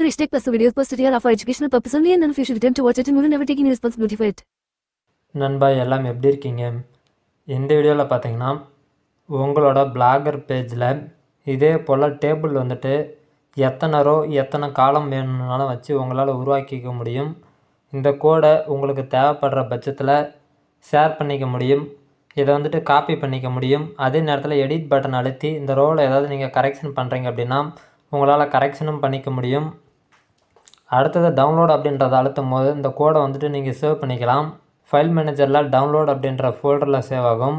rich tech plus the videos posted here are for educational purpose only and none of you should attempt to watch it and will never take any responsibility for it. நண்பா எல்லாம் எப்படி இருக்கீங்க? இந்த வீடியோவில் பார்த்தீங்கன்னா உங்களோட blogger பேஜில் இதே போல் டேபிள் வந்துட்டு எத்தனை ரோ எத்தனை காலம் வேணும்னாலும் வச்சு உங்களால் உருவாக்கிக்க முடியும். இந்த கோடை உங்களுக்கு தேவைப்படுற பட்சத்தில் ஷேர் பண்ணிக்க முடியும். இதை வந்துட்டு காப்பி பண்ணிக்க முடியும். அதே நேரத்தில் எடிட் பட்டன் அழுத்தி இந்த ரோவில் ஏதாவது நீங்கள் கரெக்ஷன் பண்ணுறீங்க அப்படின்னா உங்களால் கரெக்ஷனும் பண்ணிக்க முடியும். அடுத்தது டவுன்லோட் அப்படின்றத அழுத்தும் போது இந்த கோடை வந்துட்டு நீங்கள் சேவ் பண்ணிக்கலாம். ஃபைல் மேனேஜரில் டவுன்லோட் அப்படின்ற ஃபோல்டரில் சேவ் ஆகும்.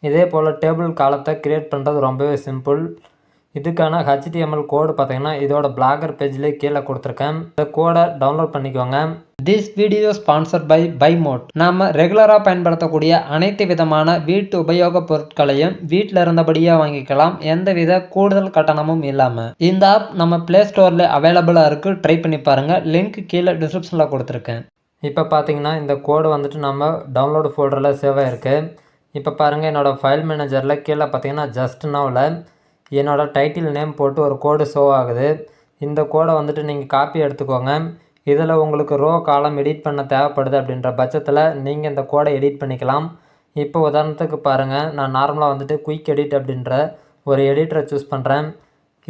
இதே போல் டேபிள் காலத்தை க்ரியேட் பண்ணுறது ரொம்பவே சிம்பிள். இதுக்கான HTML கோடு பார்த்தீங்கன்னா இதோட பிளாகர் பேஜ்லேயே கீழே கொடுத்துருக்கேன். இந்த கோடை டவுன்லோட் பண்ணிக்கோங்க. திஸ் வீடியோ ஸ்பான்சர்ட் பை பைமோட். நாம் ரெகுலராக பயன்படுத்தக்கூடிய அனைத்து விதமான வீட்டு உபயோகப் பொருட்களையும் வீட்டில் இருந்தபடியாக வாங்கிக்கலாம், எந்தவித கூடுதல் கட்டணமும் இல்லாமல். இந்த ஆப் நம்ம ப்ளே ஸ்டோரில் அவைலபிளாக இருக்குது, ட்ரை பண்ணி பாருங்கள். லிங்க் கீழே டிஸ்கிரிப்ஷனில் கொடுத்துருக்கேன். இப்போ பார்த்தீங்கன்னா இந்த கோடு வந்துட்டு நம்ம டவுன்லோடு ஃபோல்டரில் சேவ் ஆகிருக்கு. இப்போ பாருங்கள், என்னோடய ஃபைல் மேனேஜரில் கீழே பார்த்தீங்கன்னா ஜஸ்ட் நவ்வில் என்னோடய டைட்டில் நேம் போட்டு ஒரு கோடு ஷோ ஆகுது. இந்த கோடை வந்துட்டு நீங்கள் காப்பி எடுத்துக்கோங்க. இதில் உங்களுக்கு ரோ காலம் எடிட் பண்ண தேவைப்படுது அப்படின்ற பட்சத்தில் நீங்கள் இந்த கோடை எடிட் பண்ணிக்கலாம். இப்போ உதாரணத்துக்கு பாருங்கள், நான் நார்மலாக வந்துட்டு குயிக் எடிட் அப்படின்ற ஒரு எடிட்டரை சூஸ் பண்ணுறேன்.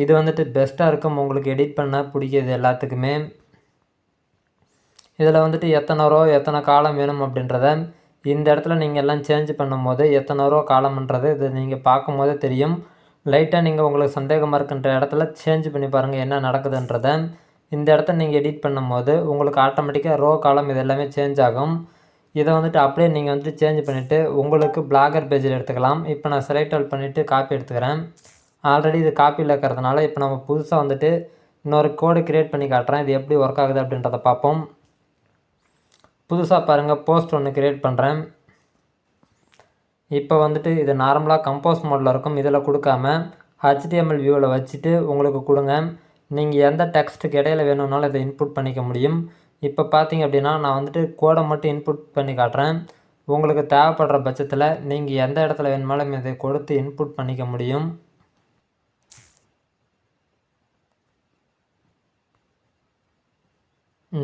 இது வந்துட்டு பெஸ்ட்டாக இருக்கும், உங்களுக்கு எடிட் பண்ண பிடிக்கிது எல்லாத்துக்குமே. இதில் வந்துட்டு எத்தனை ரோ எத்தனை காலம் வேணும் அப்படின்றத இந்த இடத்துல நீங்கள் எல்லாம் சேஞ்ச் பண்ணும்போது எத்தனை ரோ காலம்ன்றது இது நீங்கள் பார்க்கும் போதே தெரியும். லைட்டாக நீங்கள் உங்களுக்கு சந்தேகமாக இருக்கின்ற இடத்துல சேஞ்ச் பண்ணி பாருங்கள் என்ன நடக்குதுன்றதை. இந்த இடத்த நீங்கள் எடிட் பண்ணும்போது உங்களுக்கு ஆட்டோமேட்டிக்காக ரோ காலம் இது எல்லாமே சேஞ்ச் ஆகும். இதை வந்துட்டு அப்படியே நீங்கள் வந்துட்டு சேஞ்ச் பண்ணிவிட்டு உங்களுக்கு பிளாகர் பேஜில் எடுத்துக்கலாம். இப்போ நான் செலக்ட் ஆல் பண்ணிவிட்டு காப்பி எடுத்துக்கிறேன். ஆல்ரெடி இது காப்பியில் இருக்கிறதுனால இப்போ நம்ம புதுசாக வந்துட்டு இன்னொரு கோடு க்ரியேட் பண்ணி காட்டுறேன். இது எப்படி ஒர்க் ஆகுது அப்படின்றத பார்ப்போம். புதுசாக பாருங்கள், போஸ்ட் ஒன்று க்ரியேட் பண்ணுறேன். இப்போ வந்துட்டு இது நார்மலாக கம்போஸ் மோடில் இருக்கும். இதில் கொடுக்காம HTML வியூவில் வச்சுட்டு உங்களுக்கு கொடுங்க. நீங்கள் எந்த டெக்ஸ்ட்டுக்கு இடையில வேணும்னாலும் இதை இன்புட் பண்ணிக்க முடியும். இப்போ பார்த்தீங்க அப்படின்னா நான் வந்துட்டு கோடை மட்டும் இன்புட் பண்ணி காட்டுறேன். உங்களுக்கு தேவைப்படுற பட்சத்தில் நீங்கள் எந்த இடத்துல வேணுமாலும் இதை கொடுத்து இன்புட் பண்ணிக்க முடியும்.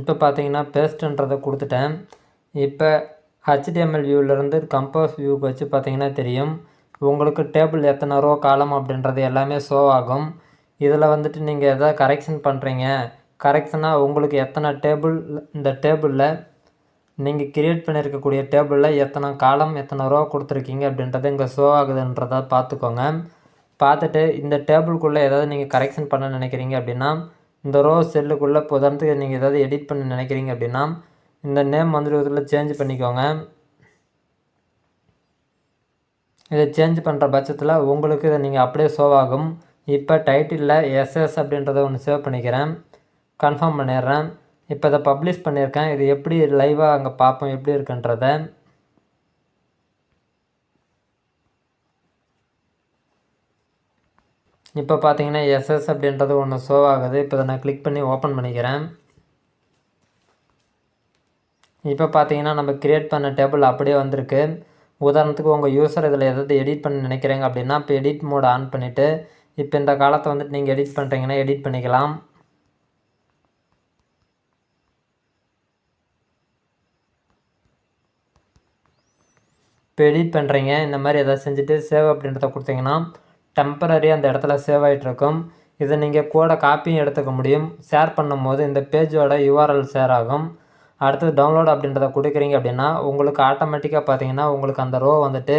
இப்போ பார்த்தீங்கன்னா பேஸ்ட்டுன்றதை கொடுத்துட்டேன். இப்போ HTML வியூவிலேருந்து கம்போஸ் வியூக்கு வச்சு பார்த்தீங்கன்னா தெரியும் உங்களுக்கு டேபிள் எத்தனை ரோ காலம் அப்படின்றது எல்லாமே ஷோ ஆகும். இதில் வந்துட்டு நீங்கள் எதாவது கரெக்ஷன் பண்ணுறீங்க, கரெக்ஷனாக உங்களுக்கு எத்தனை டேபிள் இந்த டேபிளில் நீங்கள் க்ரியேட் பண்ணியிருக்கக்கூடிய டேபிளில் எத்தனை காலம் எத்தனை ரோ கொடுத்துருக்கீங்க அப்படின்றது இங்கே ஷோ ஆகுதுன்றதை பார்த்துக்கோங்க. பார்த்துட்டு இந்த டேபிளுக்குள்ளே ஏதாவது நீங்கள் கரெக்ஷன் பண்ண நினைக்கிறீங்க அப்படின்னா இந்த ரோ செல்லுக்குள்ளே உதாரணத்துக்கு நீங்கள் ஏதாவது எடிட் பண்ண நினைக்கிறீங்க அப்படின்னா இந்த நேம் வந்துட்டு இதில் சேஞ்ச் பண்ணிக்கோங்க. இதை சேஞ்ச் பண்ணுற பட்சத்தில் உங்களுக்கு இதை நீங்கள் அப்படியே ஷோ ஆகும். இப்போ டைட்டிலில் SS அப்படின்றத ஒன்று சேவ் பண்ணிக்கிறேன், கன்ஃபார்ம் பண்ணிடுறேன். இப்போ இதை பப்ளிஷ் பண்ணியிருக்கேன். இது எப்படி லைவாக அங்கே பார்ப்போம் எப்படி இருக்குன்றதை. இப்போ பார்த்தீங்கன்னா SS அப்படின்றது ஒன்று ஷோ ஆகுது. இப்போ இதை நான் கிளிக் பண்ணி ஓப்பன் பண்ணிக்கிறேன். இப்போ பார்த்தீங்கன்னா நம்ம க்ரியேட் பண்ண டேபிள் அப்படியே வந்திருக்கு. உதாரணத்துக்கு உங்கள் யூஸர் இதில் எதாவது எடிட் பண்ண நினைக்கிறீங்க அப்படின்னா இப்போ எடிட் மோட் ஆன் பண்ணிவிட்டு இப்போ இந்த காலத்தை வந்துட்டு நீங்கள் எடிட் பண்ணுறீங்கன்னா எடிட் பண்ணிக்கலாம். இப்போ எடிட் பண்ணுறீங்க இந்த மாதிரி எதாவது செஞ்சுட்டு சேவ் அப்படின்றத கொடுத்தீங்கன்னா டெம்பரரி அந்த இடத்துல சேவ் ஆகிட்ருக்கும். இதை நீங்கள் கூட காப்பியும் எடுத்துக்க முடியும். ஷேர் பண்ணும்போது இந்த பேஜோட URL ஷேர் ஆகும். அடுத்தது டவுன்லோட் அப்படின்றத கொடுக்குறீங்க அப்படின்னா உங்களுக்கு ஆட்டோமேட்டிக்காக பார்த்தீங்கன்னா உங்களுக்கு அந்த ரோ வந்துட்டு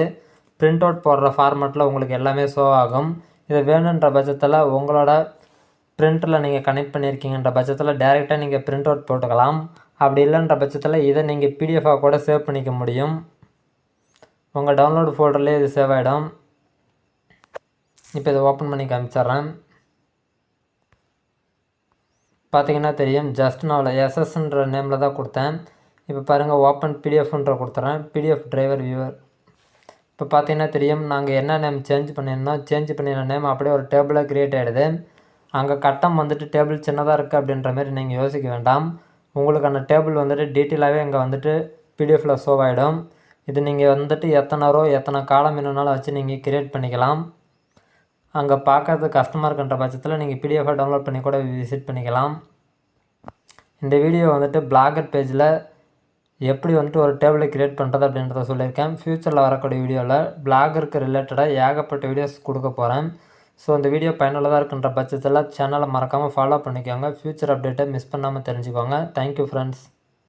பிரிண்ட் அவுட் போடுற ஃபார்மேட்டில் உங்களுக்கு எல்லாமே ஷோ ஆகும். இதை வேணுன்ற பட்சத்தில் உங்களோட பிரிண்டரில் நீங்கள் கனெக்ட் பண்ணியிருக்கீங்கன்ற பட்சத்தில் டைரெக்டாக நீங்கள் பிரிண்ட் அவுட் போட்டுக்கலாம். அப்படி இல்லைன்ற பட்சத்தில் இதை நீங்கள் PDF-ஆக கூட சேவ் பண்ணிக்க முடியும். உங்கள் டவுன்லோடு ஃபோல்டர்லேயே இது சேவ் ஆகிடும். இப்போ இதை ஓப்பன் பண்ணி காமிச்சிட்றேன். பார்த்தீங்கன்னா தெரியும் ஜஸ்ட் நவ்வில் SSன்ற நேமில் தான் கொடுத்தேன். இப்போ பாருங்கள் ஓப்பன் PDFன்ற கொடுத்துறேன், PDF டிரைவர் வியூவர். இப்போ பார்த்தீங்கன்னா தெரியும் நாங்கள் என்ன நேம் சேஞ்ச் பண்ணியிருந்தோம், சேஞ்ச் பண்ணின நேம் அப்படியே ஒரு டேபிளாக க்ரியேட் ஆகிடுது. அங்கே கட்டம் வந்துட்டு டேபிள் சின்னதாக இருக்குது அப்படின்ற மாதிரி நீங்கள் யோசிக்க வேண்டாம். உங்களுக்கு அந்த டேபிள் வந்துட்டு டீட்டெயிலாகவே இங்கே வந்துட்டு PDF-ல் ஷோ ஆகிடும். இது நீங்கள் வந்துட்டு எத்தனை ரோ எத்தனை காலம் வேணும்னாலும் வச்சு நீங்கள் க்ரியேட் பண்ணிக்கலாம். அங்கே பார்க்கறதுக்கு கஷ்டமாக இருக்கின்ற பட்சத்தில் நீங்கள் பிடிஎஃபாக டவுன்லோட் பண்ணி கூட விசிட் பண்ணிக்கலாம். இந்த வீடியோ வந்துட்டு பிளாகர் பேஜில் எப்படி வந்துட்டு ஒரு டேபிளை க்ரியேட் பண்ணுறது அப்படின்றத சொல்லியிருக்கேன். ஃப்யூச்சரில் வரக்கூடிய வீடியோவில் பிளாகருக்கு ரிலேட்டடாக ஏகப்பட்ட வீடியோஸ் கொடுக்க போகிறேன். ஸோ இந்த வீடியோ பயனுள்ளதாக இருக்கின்ற பட்சத்தில் சேனலை மறக்காமல் ஃபாலோ பண்ணிக்கோங்க. ஃப்யூச்சர் அப்டேட்டை மிஸ் பண்ணாமல் தெரிஞ்சுக்கோங்க. Thank you friends.